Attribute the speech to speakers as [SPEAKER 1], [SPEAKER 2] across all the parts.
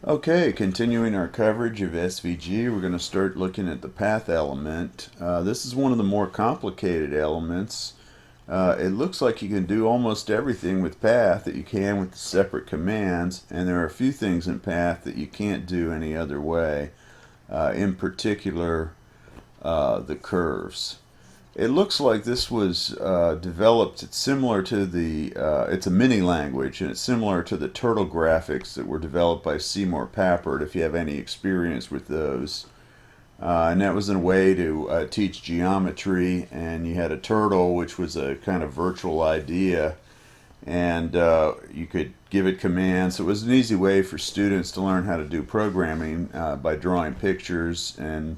[SPEAKER 1] Okay, continuing our coverage of SVG, we're going to start looking at the path element. This is one of the more complicated elements. It looks like you can do almost everything with path that you can with the separate commands, and there are a few things in path that you can't do any other way, in particular the curves. It looks like this was developed. It's similar to the. It's a mini language, and it's similar to the turtle graphics that were developed by Seymour Papert. If you have any experience with those, and that was a way to teach geometry. And you had a turtle, which was a kind of virtual idea, and you could give it commands. So it was an easy way for students to learn how to do programming by drawing pictures, and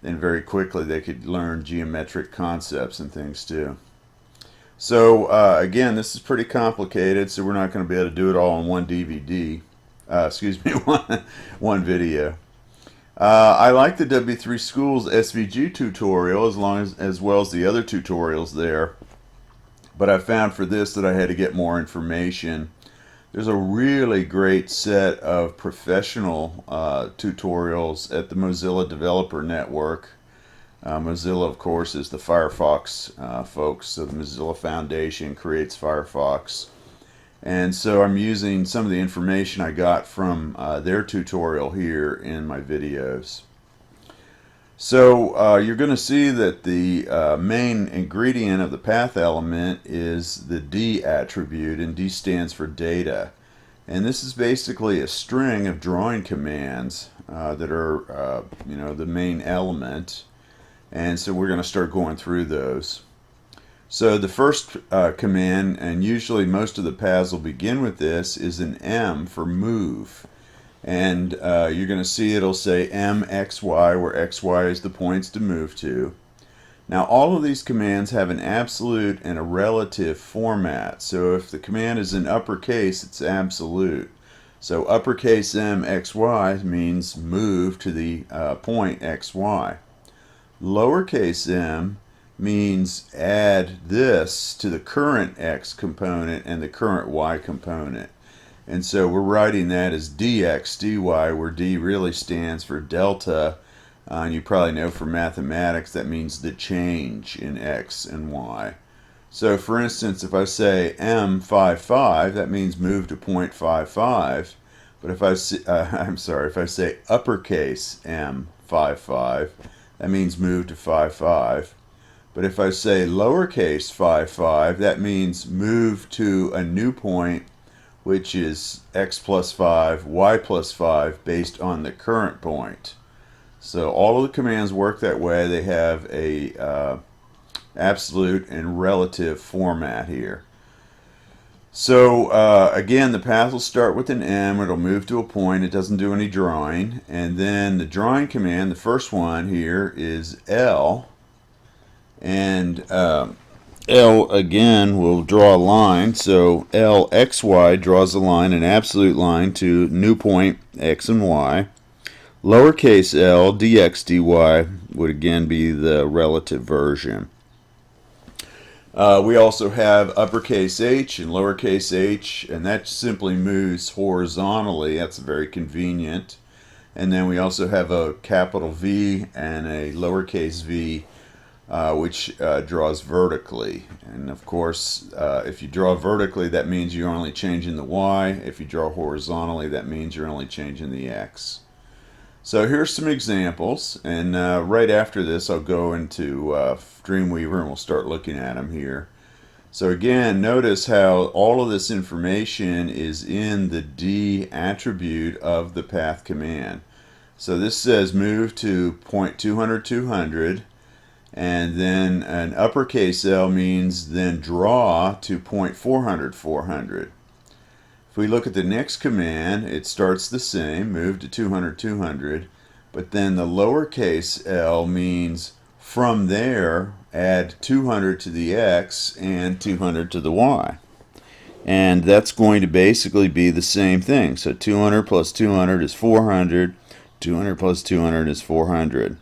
[SPEAKER 1] then very quickly they could learn geometric concepts and things too. So again, this is pretty complicated, so we're not going to be able to do it all on one DVD. Excuse me, one video. I like the W3 Schools SVG tutorial as well as the other tutorials there, but I found for this that I had to get more information. There's a really great set of professional tutorials at the Mozilla Developer Network. Mozilla, of course, is the Firefox folks, so the Mozilla Foundation creates Firefox. And so I'm using some of the information I got from their tutorial here in my videos. So you're going to see that the main ingredient of the path element is the D attribute, and D stands for data. And this is basically a string of drawing commands that are, the main element. And so we're going to start going through those. So the first command, and usually most of the paths will begin with this, is an M for move. And you're going to see it'll say MXY, where XY is the points to move to. Now all of these commands have an absolute and a relative format. So if the command is in uppercase, it's absolute. So uppercase MXY means move to the point XY. Lowercase m means add this to the current X component and the current Y component. And so we're writing that as dx dy, where D really stands for delta. And you probably know from mathematics that means the change in X and Y. So for instance, if I say M55, that means move to point 55. But if I if I say uppercase M55, that means move to 55. But if I say lowercase 55, that means move to a new point, which is x plus 5, y plus 5, based on the current point. So all of the commands work that way. They have a absolute and relative format here. So again, the path will start with an M. It'll move to a point. It doesn't do any drawing. And then the drawing command, the first one here, is L. And L again will draw a line. So LXY draws a line, an absolute line to new point X and Y. Lowercase l dx dy would again be the relative version. We also have uppercase h and lowercase h, and that simply moves horizontally. That's very convenient. And then we also have a capital V and a lowercase v, which draws vertically. And of course, if you draw vertically, that means you're only changing the y. If you draw horizontally, that means you're only changing the x. So here's some examples, and right after this I'll go into Dreamweaver and we'll start looking at them here. So again, notice how all of this information is in the D attribute of the path command. So this says move to point 200, 200, and then an uppercase L means then draw to point 400, 400. If we look at the next command, it starts the same, move to 200, 200, but then the lowercase l means from there add 200 to the x and 200 to the y. And that's going to basically be the same thing. So 200 plus 200 is 400, 200 plus 200 is 400.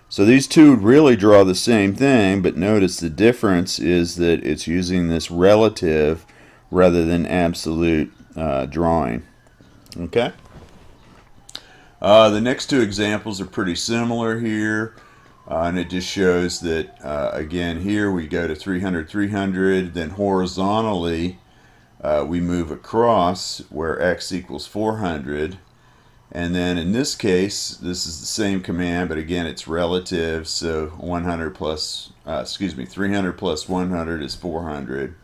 [SPEAKER 1] So these two really draw the same thing, but notice the difference is that it's using this relative rather than absolute drawing. Okay? The next two examples are pretty similar here, and it just shows that, again, here we go to 300, 300, then horizontally we move across where x equals 400. And then in this case, this is the same command, but again, it's relative. So 100 plus, 300 plus 100 is 400.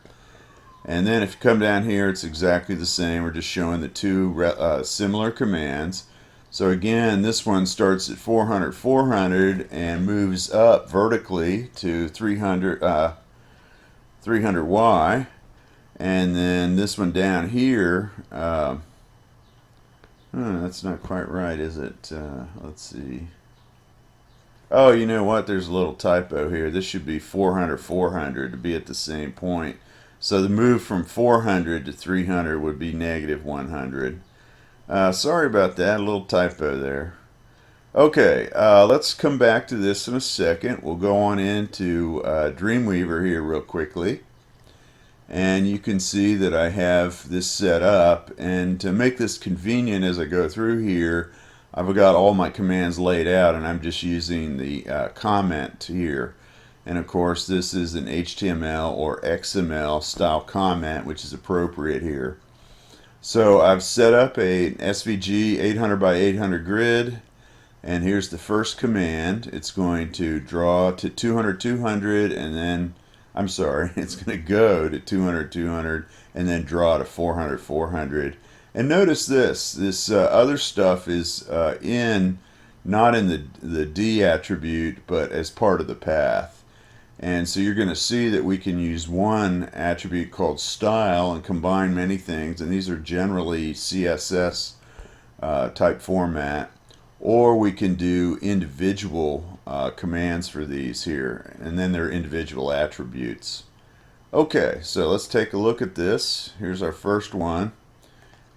[SPEAKER 1] And then if you come down here, it's exactly the same. We're just showing the two similar commands. So again, this one starts at 400, 400 and moves up vertically to 300, 300y. And then this one down here, that's not quite right, is it? Let's see. Oh, you know what? There's a little typo here. This should be 400, 400 to be at the same point. So the move from 400 to 300 would be negative 100. Sorry about that, a little typo there. Okay, let's come back to this in a second. We'll go on into Dreamweaver here real quickly. And you can see that I have this set up, and to make this convenient as I go through here, I've got all my commands laid out, and I'm just using the comment here. And of course, this is an HTML or XML style comment, which is appropriate here. So I've set up an SVG 800 by 800 grid, and here's the first command. It's going to draw to 200, 200, and then I'm sorry, it's going to go to 200, 200, and then draw to 400, 400. And notice this other stuff is not in the D attribute, but as part of the path. And so you're going to see that we can use one attribute called style and combine many things, and these are generally CSS type format. Or we can do individual commands for these here, and then they're individual attributes. Okay, so let's take a look at this. Here's our first one,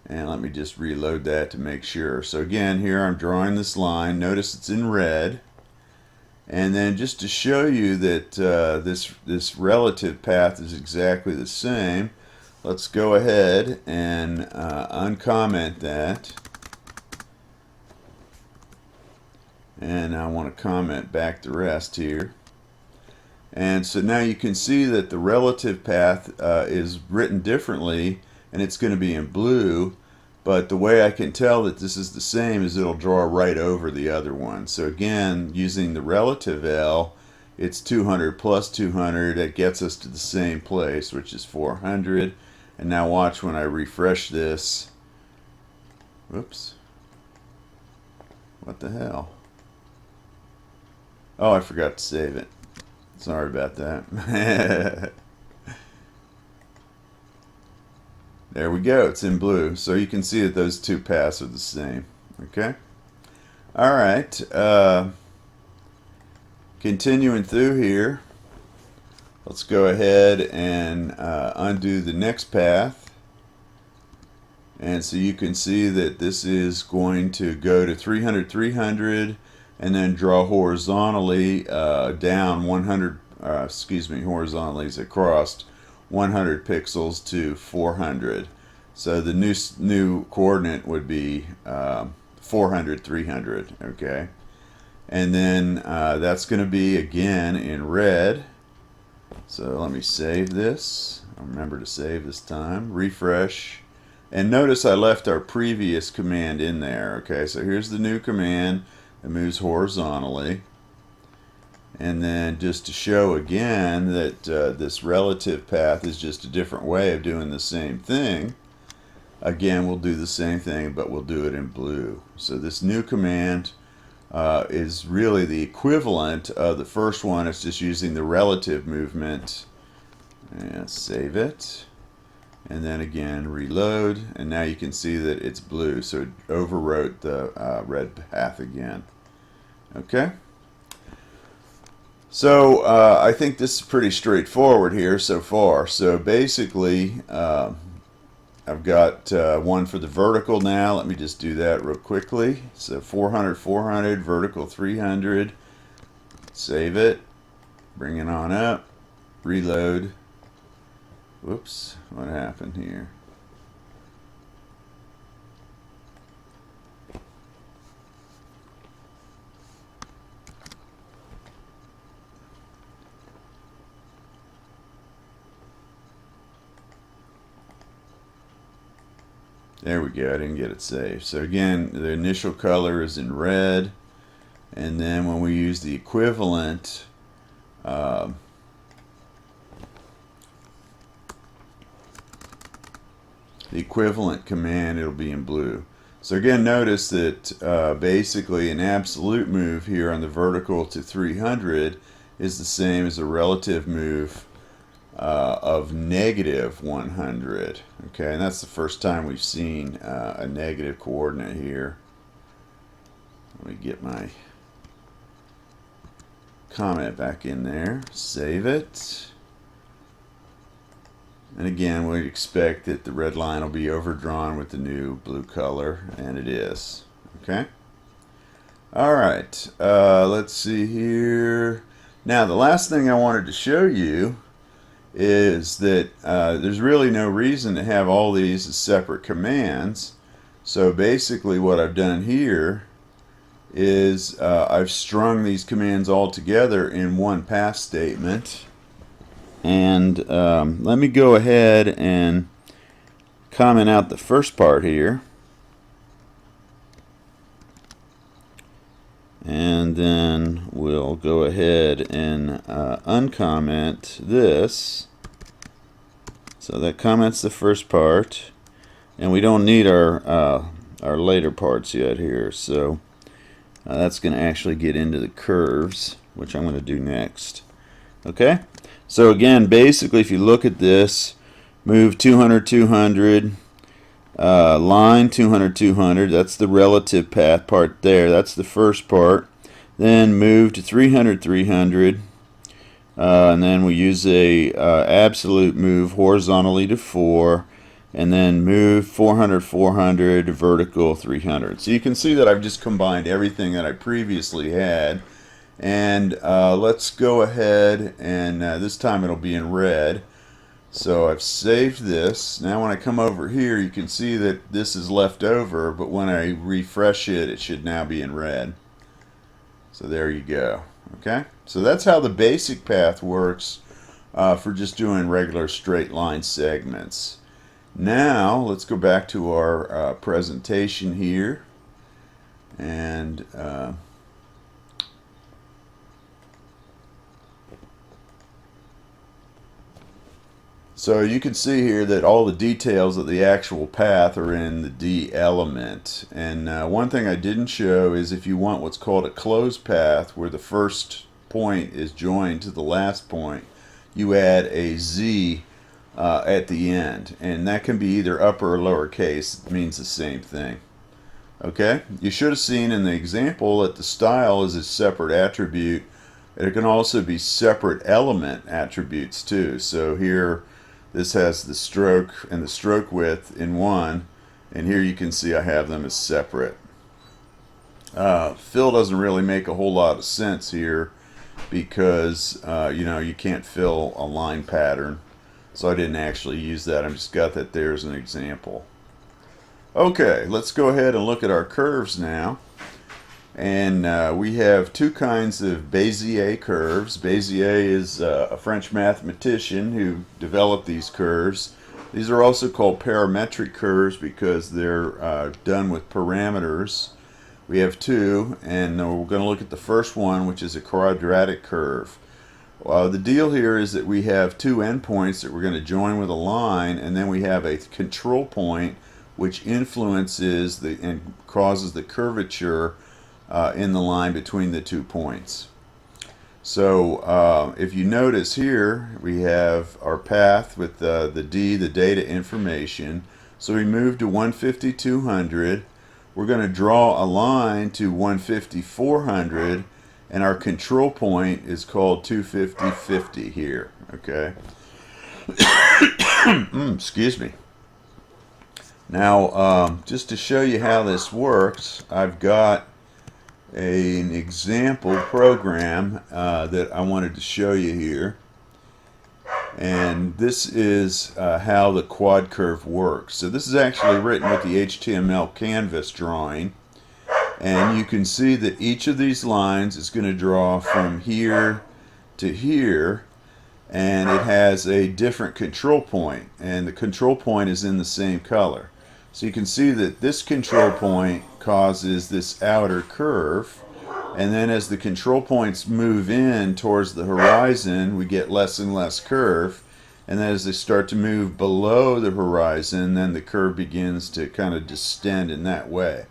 [SPEAKER 1] and let me just reload that to make sure. So again, here I'm drawing this line. Notice it's in red, and then just to show you that this relative path is exactly the same, let's go ahead and uncomment that. And I want to comment back the rest here. And so now you can see that the relative path is written differently, and it's going to be in blue, but the way I can tell that this is the same is it'll draw right over the other one. So again, using the relative L, it's 200 plus 200. That gets us to the same place, which is 400. And now watch when I refresh this. Whoops. What the hell? Oh, I forgot to save it. Sorry about that. There we go. It's in blue. So you can see that those two paths are the same. Okay? All right. Continuing through here, let's go ahead and undo the next path. And so you can see that this is going to go to 300, 300, and then draw horizontally down 100, horizontally as across 100 pixels to 400. So the new coordinate would be 400, 300, okay? And then that's going to be again in red. So let me save this. I'll remember to save this time. Refresh. And notice I left our previous command in there, okay? So here's the new command. It moves horizontally, and then just to show again that this relative path is just a different way of doing the same thing, again we'll do the same thing, but we'll do it in blue. So this new command is really the equivalent of the first one. It's just using the relative movement. And save it, and then again reload, and now you can see that it's blue, so it overwrote the red path again. Okay, so I think this is pretty straightforward here so far. So basically I've got one for the vertical now. Let me just do that real quickly. So 400, 400, vertical 300, save it, bring it on up, reload. Whoops, what happened here? There we go, I didn't get it saved. So again, the initial color is in red, and then when we use the equivalent command, it'll be in blue. So again, notice that basically an absolute move here on the vertical to 300 is the same as a relative move of negative 100. Okay, and that's the first time we've seen a negative coordinate here. Let me get my comment back in there, save it. And again, we'd expect that the red line will be overdrawn with the new blue color, and it is. Okay? Alright, let's see here. Now, the last thing I wanted to show you is that there's really no reason to have all these as separate commands. So basically what I've done here is I've strung these commands all together in one path statement. And let me go ahead and comment out the first part here. And then we'll go ahead and uncomment this. So that comments the first part. And we don't need our later parts yet here. So that's going to actually get into the curves, which I'm going to do next. Okay? So again, basically, if you look at this, move 200, 200, line 200, 200, that's the relative path part there. That's the first part. Then move to 300, 300, and then we use a absolute move horizontally to 4, and then move 400, 400, vertical 300. So you can see that I've just combined everything that I previously had. And let's go ahead and this time it'll be in red. So I've saved this. Now when I come over here, you can see that this is left over, but when I refresh it, it should now be in red. So there you go. Okay, so that's how the basic path works for just doing regular straight line segments. Now let's go back to our presentation here, and so you can see here that all the details of the actual path are in the D element. And one thing I didn't show is if you want what's called a closed path, where the first point is joined to the last point, you add a Z at the end. And that can be either upper or lower case. It means the same thing. Okay? You should have seen in the example that the style is a separate attribute. It can also be separate element attributes too. So here, this has the stroke and the stroke width in one, and here you can see I have them as separate. Fill doesn't really make a whole lot of sense here because you can't fill a line pattern, so I didn't actually use that. I just got that there as an example. Okay, let's go ahead and look at our curves now. And we have two kinds of Bézier curves. Bézier is a French mathematician who developed these curves. These are also called parametric curves because they're done with parameters. We have two, and we're going to look at the first one, which is a quadratic curve. The deal here is that we have two endpoints that we're going to join with a line, and then we have a control point which influences and causes the curvature in the line between the 2 points. So if you notice here, we have our path with the D, the data information. So we move to 150, 200. We're going to draw a line to 150, 400, and our control point is called 250, 50 here. Okay. Excuse me. Now, just to show you how this works, I've got an example program that I wanted to show you here, and this is how the quad curve works. So this is actually written with the HTML canvas drawing, and you can see that each of these lines is going to draw from here to here, and it has a different control point, and the control point is in the same color. So you can see that this control point causes this outer curve, and then as the control points move in towards the horizon, we get less and less curve, and then as they start to move below the horizon, then the curve begins to kind of distend in that way.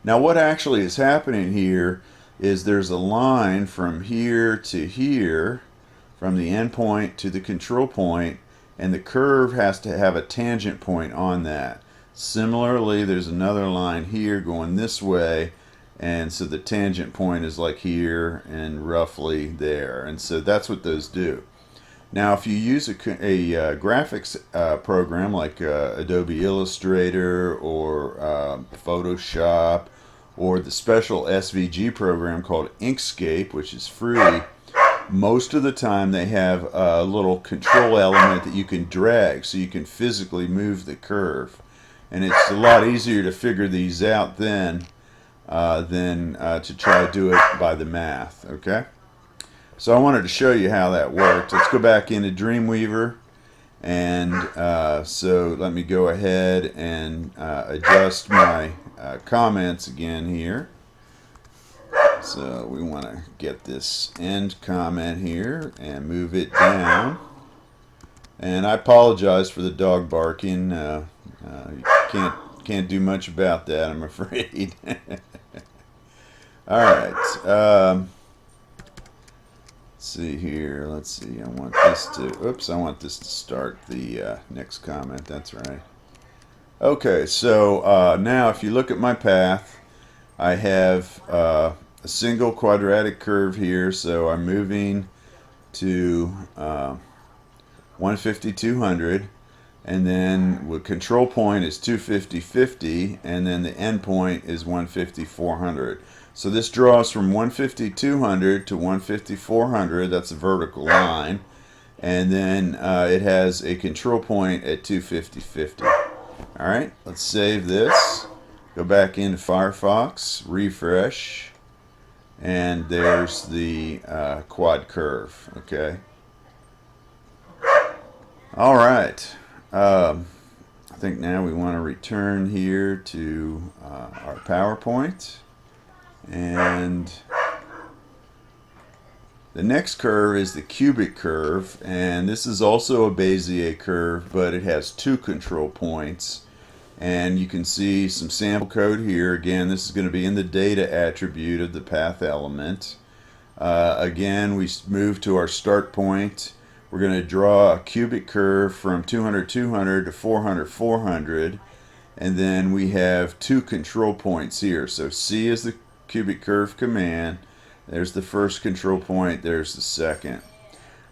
[SPEAKER 1] Now what actually is happening here is there's a line from here to here, from the endpoint to the control point, and the curve has to have a tangent point on that. Similarly, there's another line here going this way, and so the tangent point is like here and roughly there, and so that's what those do. Now if you use a graphics program like Adobe Illustrator or Photoshop, or the special SVG program called Inkscape, which is free, most of the time they have a little control element that you can drag so you can physically move the curve. And it's a lot easier to figure these out than to try to do it by the math. Okay? So I wanted to show you how that worked. Let's go back into Dreamweaver. And so let me go ahead and adjust my comments again here. So we want to get this end comment here and move it down. And I apologize for the dog barking. You can't do much about that, I'm afraid. All right. Let's see here. Let's see. I want this to. Oops. I want this to start the next comment. That's right. Okay. So now, if you look at my path, I have a single quadratic curve here. So I'm moving to 150, 200. And then the control point is 250, 50, and then the end point is 150, 400. So this draws from 150, 200 to 150, 400. That's a vertical line. And then it has a control point at 250, 50. All right, let's save this. Go back into Firefox, refresh, and there's the quad curve. Okay. All right. I think now we want to return here to our PowerPoint, and the next curve is the cubic curve, and this is also a Bezier curve, but it has two control points, and you can see some sample code here. Again, this is going to be in the data attribute of the path element. Again, we move to our start point. We're going to draw a cubic curve from 200, 200 to 400, 400, and then we have two control points here. So C is the cubic curve command. There's the first control point. There's the second.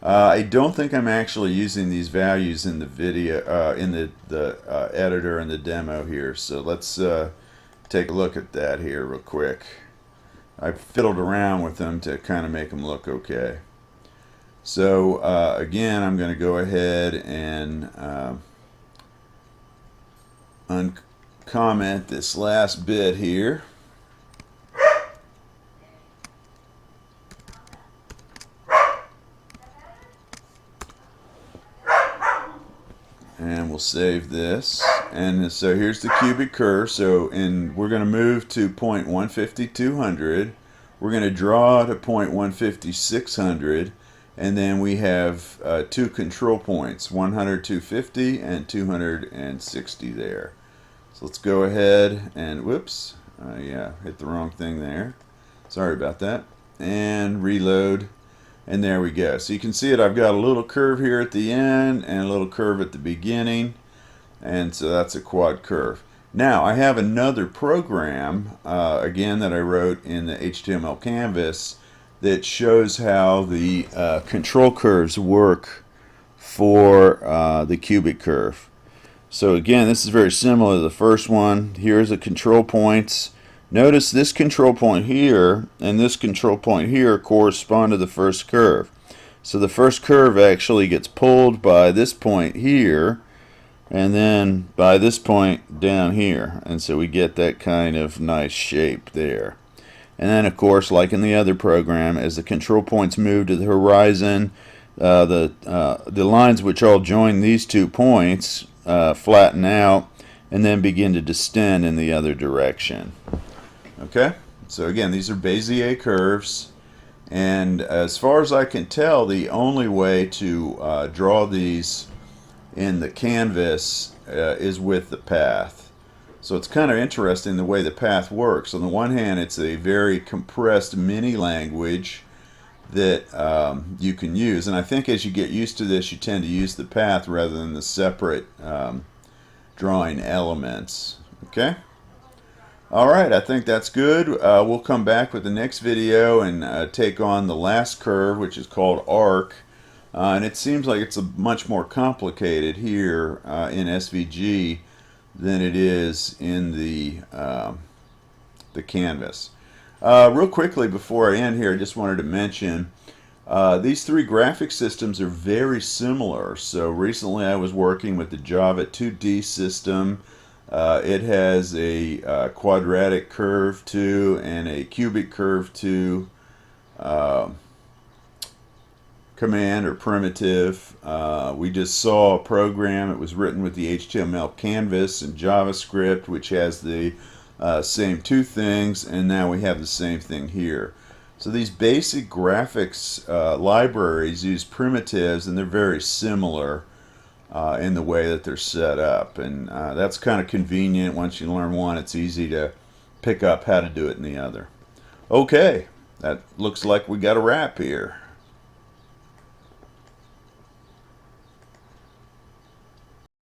[SPEAKER 1] I don't think I'm actually using these values in the video, in the editor and the demo here. So let's take a look at that here real quick. I fiddled around with them to kind of make them look okay. So again, I'm going to go ahead and uncomment this last bit here. And we'll save this. And so here's the cubic curve. So we're going to move to point 150, 200. We're going to draw to point 150, 600. And then we have two control points, 100, 250, and 260 there. So let's go ahead and, whoops, yeah, hit the wrong thing there. Sorry about that. And reload, and there we go. So you can see it, I've got a little curve here at the end and a little curve at the beginning. And so that's a quad curve. Now, I have another program, again, that I wrote in the HTML canvas that shows how the control curves work for the cubic curve. So again, this is very similar to the first one. Here's the control points. Notice this control point here and this control point here correspond to the first curve. So the first curve actually gets pulled by this point here and then by this point down here. And so we get that kind of nice shape there. And then, of course, like in the other program, as the control points move to the horizon, the lines which all join these 2 points flatten out, and then begin to distend in the other direction. Okay, so again, these are Bezier curves, and as far as I can tell, the only way to draw these in the canvas is with the path. So it's kind of interesting the way the path works. On the one hand, it's a very compressed mini language that you can use, and I think as you get used to this, you tend to use the path rather than the separate drawing elements. Okay? Alright, I think that's good. We'll come back with the next video and take on the last curve, which is called arc. And it seems like it's much more complicated here in SVG than it is in the canvas. Real quickly before I end here, I just wanted to mention these three graphic systems are very similar. So recently I was working with the Java 2D system. It has a quadratic curve 2 and a cubic curve 2 command or primitive. We just saw a program. It was written with the HTML canvas and JavaScript, which has the same two things, and now we have the same thing here. So these basic graphics libraries use primitives, and they're very similar in the way that they're set up, and that's kind of convenient. Once you learn one, it's easy to pick up how to do it in the other. Okay, that looks like we got a wrap here.